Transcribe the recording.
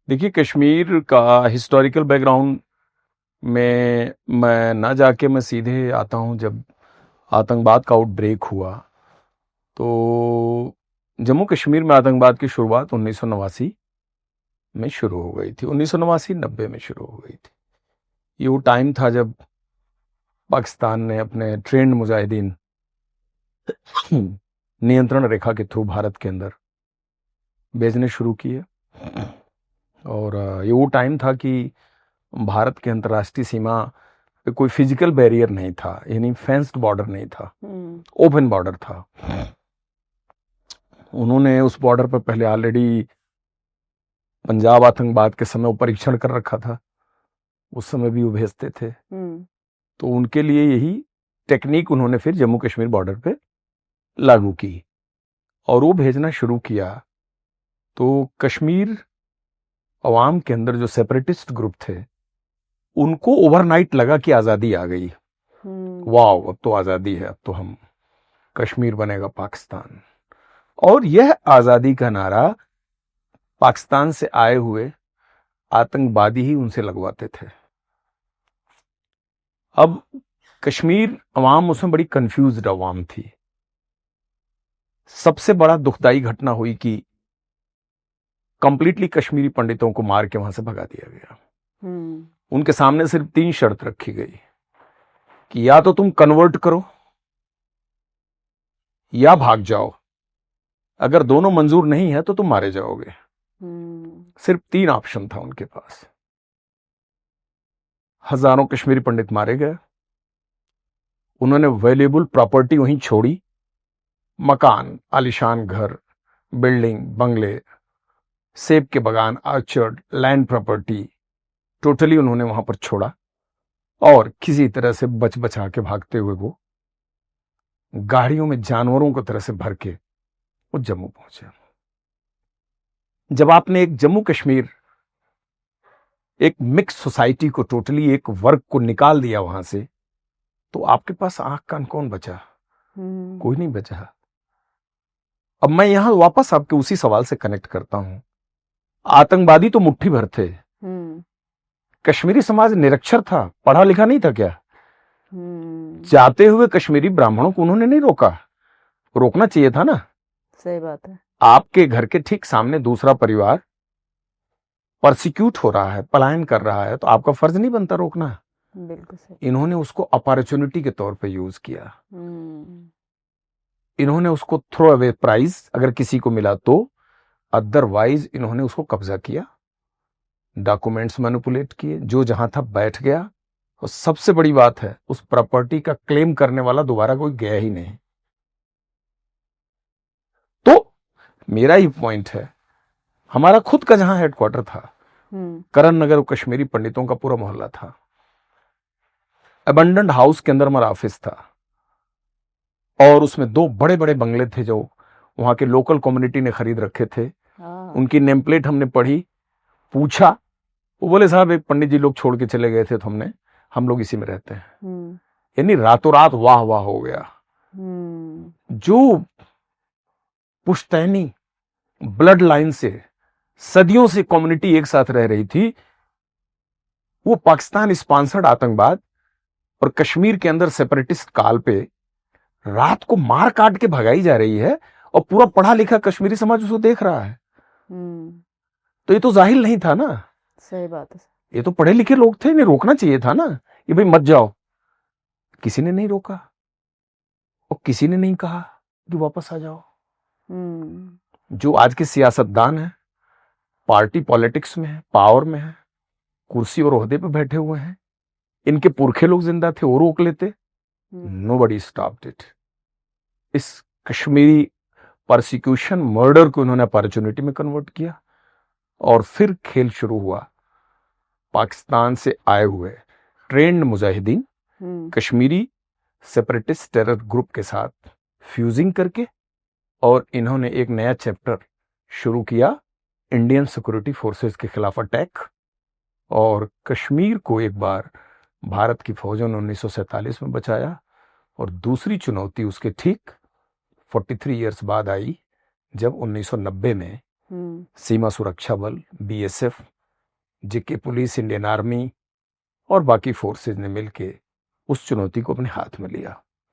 देखिए, कश्मीर का historical background में मैं ना जाके मैं सीधे आता हूँ। जब आतंकवाद का आउटब्रेक हुआ तो जम्मू कश्मीर में आतंकवाद की शुरुआत 1989 में शुरू हो गई थी। 1989-90 में शुरू हो गई थी। ये वो टाइम था जब पाकिस्तान ने अपने ट्रेंड मुजाहिदीन नियंत्रण रेखा के थ्रू भारत के अंदर भेजने शुरू किए। और ये वो टाइम था कि भारत के अंतर्राष्ट्रीय सीमा पे कोई फिजिकल बैरियर नहीं था, यानी फेंस्ड बॉर्डर नहीं था, ओपन बॉर्डर था। उन्होंने उस बॉर्डर पर पहले ऑलरेडी पंजाब आतंकवाद के समय वो परीक्षण कर रखा था। उस समय भी वो भेजते थे। तो उनके लिए यही टेक्निक उन्होंने फिर जम्मू कश्मीर बॉर्डर पे लागू की और वो भेजना शुरू किया। तो कश्मीर अवाम के अंदर जो सेपरेटिस्ट ग्रुप थे उनको ओवरनाइट लगा कि आज़ादी आ गई। वाओ, अब तो आज़ादी है, अब तो हम कश्मीर बनेगा पाकिस्तान। और यह आज़ादी का नारा पाकिस्तान से आए हुए आतंकवादी ही उनसे लगवाते थे। अब कश्मीर अवाम उसमें बड़ी कंफ्यूज्ड अवाम थी। सबसे बड़ा दुखदाई घटना हुई कि कंप्लीटली कश्मीरी पंडितों को मार के वहां से भगा दिया गया। उनके सामने सिर्फ 3 शर्त रखी गई कि या तो तुम कन्वर्ट करो या भाग जाओ। अगर दोनों मंजूर नहीं है तो तुम मारे जाओगे। सिर्फ 3 ऑप्शन था उनके पास। हजारों कश्मीरी पंडित मारे गए। उन्होंने वैल्यूएबल प्रॉपर्टी वहीं छोड़ी, मकान, आलीशान घर, बिल्डिंग, बंगले, सेब के बगान, ऑर्चर्ड, लैंड प्रॉपर्टी टोटली उन्होंने वहां पर छोड़ा और किसी तरह से बच बचा के भागते हुए वो गाड़ियों में जानवरों की तरह से भर के वो जम्मू पहुंचे। जब आपने एक जम्मू कश्मीर, एक मिक्स सोसाइटी को, टोटली एक वर्ग को निकाल दिया वहां से, तो आपके पास आंख कान कौन बचा? कोई नहीं बचा। अब मैं यहां वापस आपके उसी सवाल से कनेक्ट करता हूं। आतंकवादी तो मुट्ठी भर थे, कश्मीरी समाज निरक्षर था, पढ़ा लिखा नहीं था क्या? जाते हुए कश्मीरी ब्राह्मणों को उन्होंने नहीं रोका। रोकना चाहिए था ना। सही बात है। आपके घर के ठीक सामने दूसरा परिवार परसिक्यूट हो रहा है, पलायन कर रहा है, तो आपका फर्ज नहीं बनता रोकना? बिल्कुल सही। इन्होंने उसको अपॉर्चुनिटी के तौर पे यूज किया। इन्होंने उसको थ्रो अवे प्राइज, अगर किसी को मिला तो, अदरवाइज इन्होंने उसको कब्जा किया, डॉक्यूमेंट्स मैनिपुलेट किए, जो जहां था बैठ गया। और सबसे बड़ी बात है, उस प्रॉपर्टी का क्लेम करने वाला दोबारा कोई गया ही नहीं। तो मेरा ही पॉइंट है, हमारा खुद का जहां हेडक्वार्टर था करण नगर, कश्मीरी पंडितों का पूरा मोहल्ला था। अबंडेंट हाउस के अंदर हमारा ऑफिस था और उसमें 2 बड़े बड़े बंगले थे जो वहां के लोकल कम्युनिटी ने खरीद रखे थे। उनकी नेम प्लेट हमने पढ़ी, पूछा, वो बोले साहब एक पंडित जी लोग छोड़ के चले गए थे, तो हम लोग इसी में रहते हैं। यानी रातों रात वाह वाह हो गया। जो पुश्तैनी ब्लड लाइन से सदियों से कम्युनिटी एक साथ रह रही थी, वो पाकिस्तान स्पॉन्सर्ड आतंकवाद और कश्मीर के अंदर सेपरेटिस्ट काल पे रात को मार काट के भगाई जा रही है और पूरा पढ़ा लिखा कश्मीरी समाज उसको देख रहा है। तो ये तो जाहिल नहीं था ना। सही बात है। ये तो पढ़े लिखे लोग थे, इन्हें रोकना चाहिए था ना कि भाई मत जाओ। किसी ने नहीं रोका और किसी ने नहीं कहा कि वापस आ जाओ। जो आज के सियासतदान हैं, पार्टी पॉलिटिक्स में है, पावर में है, कुर्सी और ओहदे पे बैठे हुए हैं, इनके पुरखे लोग जिंदा थे, वो रोक लेते? Nobody stopped it. इस कश्मीरी परसिक्यूशन, मर्डर को उन्होंने अपॉर्चुनिटी में कन्वर्ट किया और फिर खेल शुरू हुआ। पाकिस्तान से आए हुए trend Mujahideen Kashmiri separatist terror group के साथ फ्यूजिंग करके, और इन्होंने एक नया चैप्टर शुरू किया, इंडियन सिक्योरिटी फोर्सेस के खिलाफ अटैक। और कश्मीर को एक बार भारत की फौजों ने 1947 में बचाया और दूसरी चुनौती उसके ठीक 43 इयर्स बाद आई, जब 1990 में सीमा सुरक्षा बल, BSF जेके पुलिस, इंडियन आर्मी और बाकी फोर्सेज ने मिलके उस चुनौती को अपने हाथ में लिया।